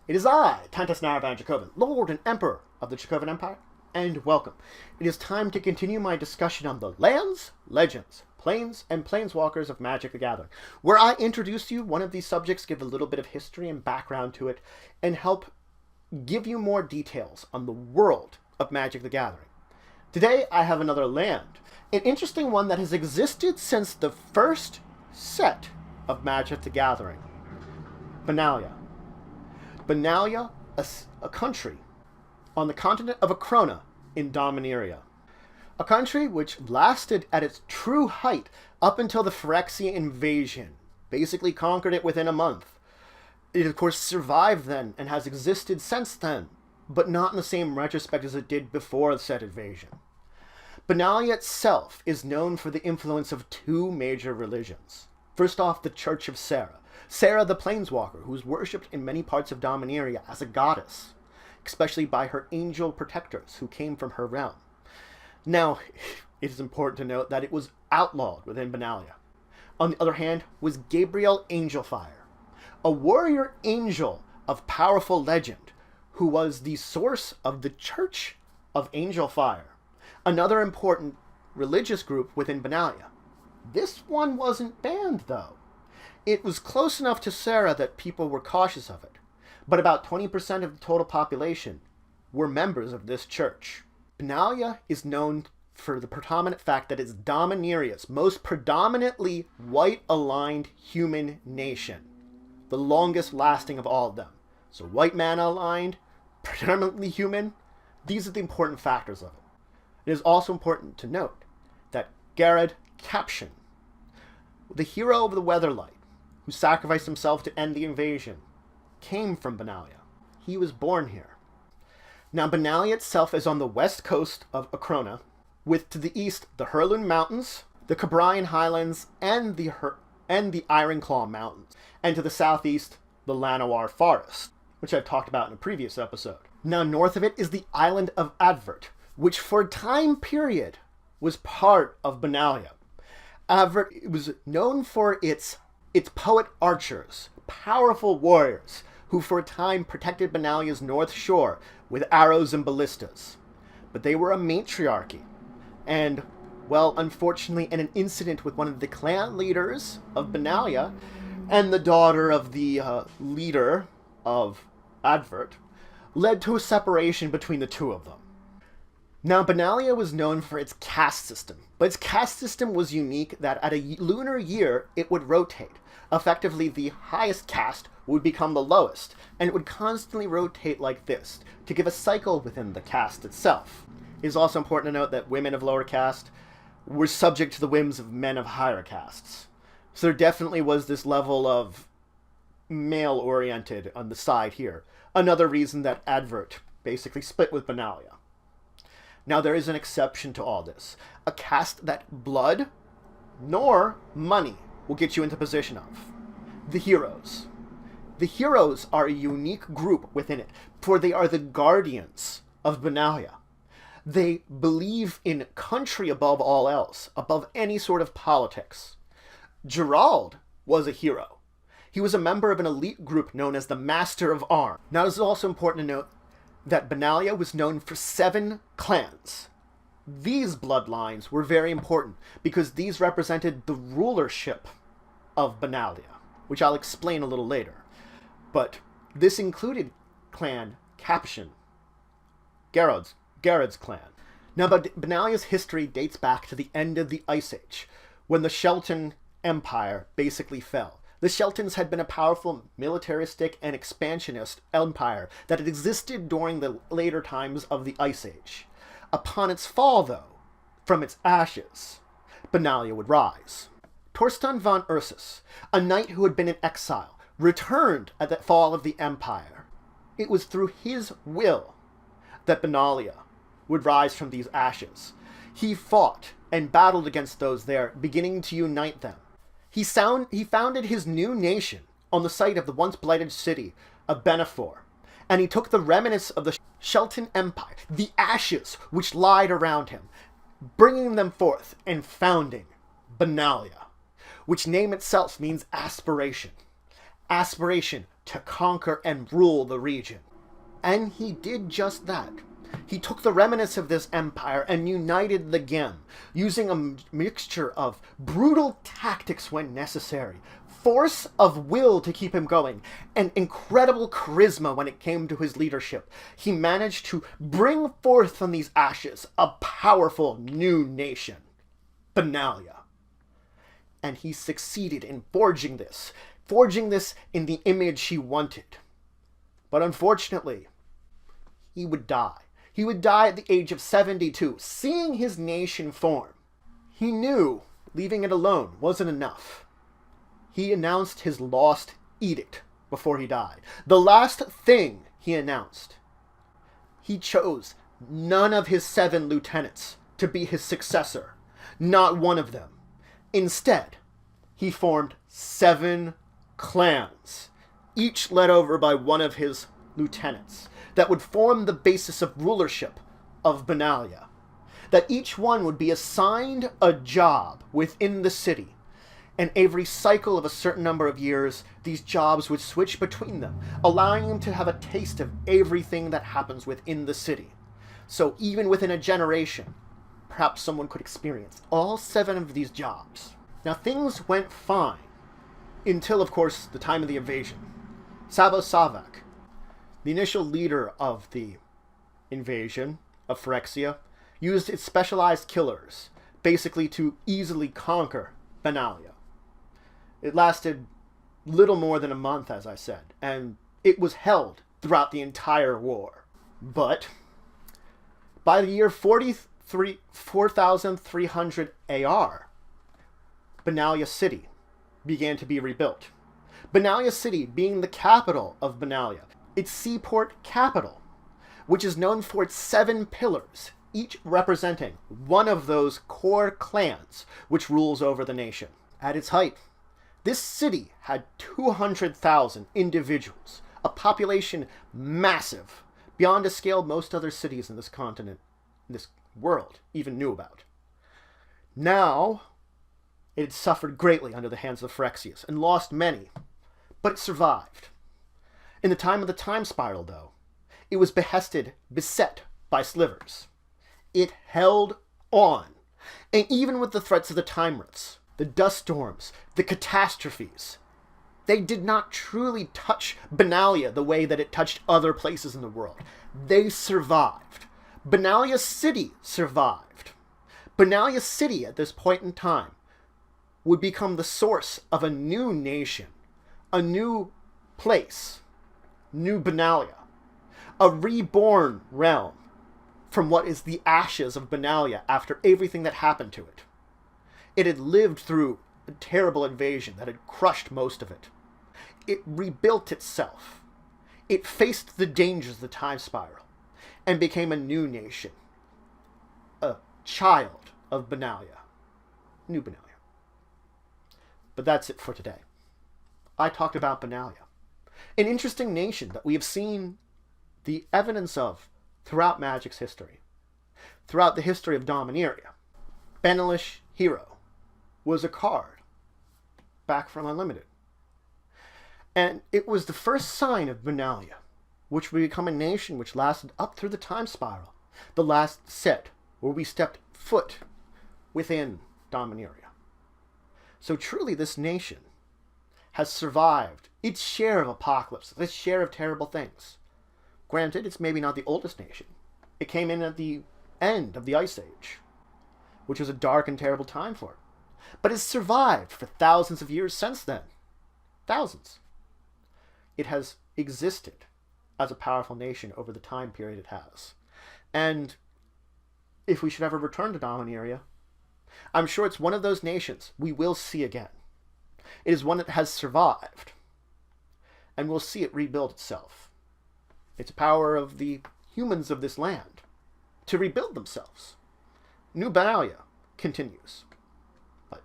It is I, Tantus Naravan Dracovin, Lord and Emperor of the Dracovin Empire, and welcome. It is time to continue my discussion on the lands, legends, planes, and planeswalkers of Magic the Gathering, where I introduce you one of these subjects, give a little bit of history and background to it, and help give you more details on the world of Magic the Gathering. Today, I have another land, an interesting one that has existed since the first set of Magic the Gathering, Benalia. Benalia, a country on the continent of Akrona in Dominaria. A country which lasted at its true height up until the Phyrexian invasion, basically conquered it within a month. It, of course, survived then and has existed since then, but not in the same retrospect as it did before said invasion. Benalia itself is known for the influence of two major religions. First off, the Church of Serra. Serra the Planeswalker, who is worshipped in many parts of Dominaria as a goddess, especially by her angel protectors who came from her realm. Now, it is important to note that it was outlawed within Benalia. On the other hand, was Gabriel Angelfire, a warrior angel of powerful legend, who was the source of the Church of Angelfire, another important religious group within Benalia. This one wasn't banned, though. It was close enough to Serra that people were cautious of it, but about 20% of the total population were members of this church. Benalia is known for the predominant fact that it's Dominaria's most predominantly white-aligned human nation, the longest lasting of all of them. So white mana-aligned, predominantly human, these are the important factors of it. It is also important to note that Garrod Caption, the hero of the Weatherlight, who sacrificed himself to end the invasion, came from Benalia. He was born here. Now, Benalia itself is on the west coast of Akrona, with to the east the Hurlun Mountains, the Cabrian Highlands, and the Ironclaw Mountains, and to the southeast, the Llanowar Forest, which I've talked about in a previous episode. Now, north of it is the island of Advert, which for a time period was part of Benalia. Advert was known for its poet archers, powerful warriors, who for a time protected Benalia's north shore with arrows and ballistas. But they were a matriarchy, and, well, unfortunately, in an incident with one of the clan leaders of Benalia, and the daughter of the leader of Advert, led to a separation between the two of them. Now, Benalia was known for its caste system, but its caste system was unique that at a lunar year, it would rotate. Effectively, the highest caste would become the lowest, and it would constantly rotate like this, to give a cycle within the caste itself. It is also important to note that women of lower caste were subject to the whims of men of higher castes. So there definitely was this level of male-oriented on the side here. Another reason that Advert basically split with Benalia. Now, there is an exception to all this. A caste that blood nor money will get you into position of. The Heroes. The Heroes are a unique group within it, for they are the guardians of Benalia. They believe in country above all else, above any sort of politics. Gerald was a hero. He was a member of an elite group known as the Master of Arms. Now, it is also important to note that Benalia was known for 7 clans. These bloodlines were very important because these represented the rulership of Benalia, which I'll explain a little later. But this included clan Caption, Garrod's clan. Now, but Benalia's history dates back to the end of the Ice Age, when the Shelton Empire basically fell. The Sheltons had been a powerful militaristic and expansionist empire that had existed during the later times of the Ice Age. Upon its fall, though, from its ashes, Benalia would rise. Torsten von Ursus, a knight who had been in exile, returned at the fall of the Empire. It was through his will that Benalia would rise from these ashes. He fought and battled against those there, beginning to unite them. He founded his new nation on the site of the once blighted city of Benafor, and he took the remnants of the Shelton Empire, the ashes which lied around him, bringing them forth and founding Benalia, which name itself means aspiration. Aspiration to conquer and rule the region. And he did just that. He took the remnants of this empire and united the Gem, using a mixture of brutal tactics when necessary, force of will to keep him going, and incredible charisma when it came to his leadership. He managed to bring forth from these ashes a powerful new nation, Benalia. And he succeeded in forging this in the image he wanted. But unfortunately, he would die. He would die at the age of 72, seeing his nation form. He knew leaving it alone wasn't enough. He announced his lost edict before he died. The last thing he announced. He chose none of his 7 lieutenants to be his successor. Not one of them. Instead, he formed 7 clans, each led over by one of his lieutenants, that would form the basis of rulership of Benalia. That each one would be assigned a job within the city, and every cycle of a certain number of years, these jobs would switch between them, allowing them to have a taste of everything that happens within the city. So even within a generation, perhaps someone could experience all 7 of these jobs. Now things went fine, until of course the time of the invasion. Sabo Savak, the initial leader of the invasion of Phyrexia, used its specialized killers, basically to easily conquer Benalia. It lasted little more than a month, as I said, and it was held throughout the entire war. But by the year 4300 AR, Benalia City began to be rebuilt. Benalia City being the capital of Benalia, its seaport capital, which is known for its 7 pillars, each representing one of those core clans which rules over the nation. At its height, this city had 200,000 individuals, a population massive, beyond a scale most other cities in this continent, in this world, even knew about. Now, it had suffered greatly under the hands of the Phyrexians and lost many, but it survived. In the time of the time spiral, though, it was beset by slivers. It held on, and even with the threats of the time rifts, the dust storms, the catastrophes, they did not truly touch Benalia the way that it touched other places in the world. They survived. Benalia City survived. Benalia City, at this point in time, would become the source of a new nation, a new place, New Benalia, a reborn realm from what is the ashes of Benalia after everything that happened to it. It had lived through a terrible invasion that had crushed most of it. It rebuilt itself. It faced the dangers of the time spiral and became a new nation, a child of Benalia, New Benalia. But that's it for today. I talked about Benalia, an interesting nation that we have seen the evidence of throughout Magic's history, throughout the history of Dominaria. Benalish Hero was a card back from Unlimited. And it was the first sign of Benalia, which would become a nation which lasted up through the time spiral, the last set where we stepped foot within Dominaria. So truly this nation has survived its share of apocalypse, its share of terrible things. Granted, it's maybe not the oldest nation. It came in at the end of the Ice Age, which was a dark and terrible time for it. But it's survived for thousands of years since then. Thousands. It has existed as a powerful nation over the time period it has. And if we should ever return to Dominaria, I'm sure it's one of those nations we will see again. It is one that has survived, and we'll see it rebuild itself. It's a power of the humans of this land to rebuild themselves. New Benalia continues. But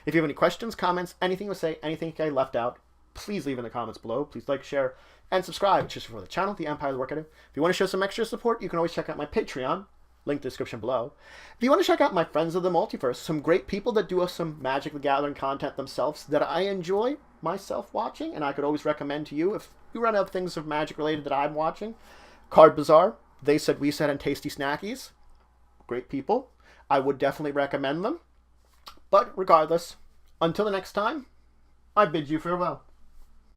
if you have any questions, comments, anything to say, anything I left out, please leave in the comments below. Please like, share, and subscribe just for the channel, the Empire of the Work I Do. If you want to show some extra support, you can always check out my Patreon. link the description below. If you want to check out my Friends of the Multiverse, some great people that do some Magic the Gathering content themselves that I enjoy myself watching, and I could always recommend to you if you run out of things of Magic related that I'm watching. Card Bazaar, They Said We Said, and Tasty Snackies. Great people. I would definitely recommend them. But regardless, until the next time, I bid you farewell.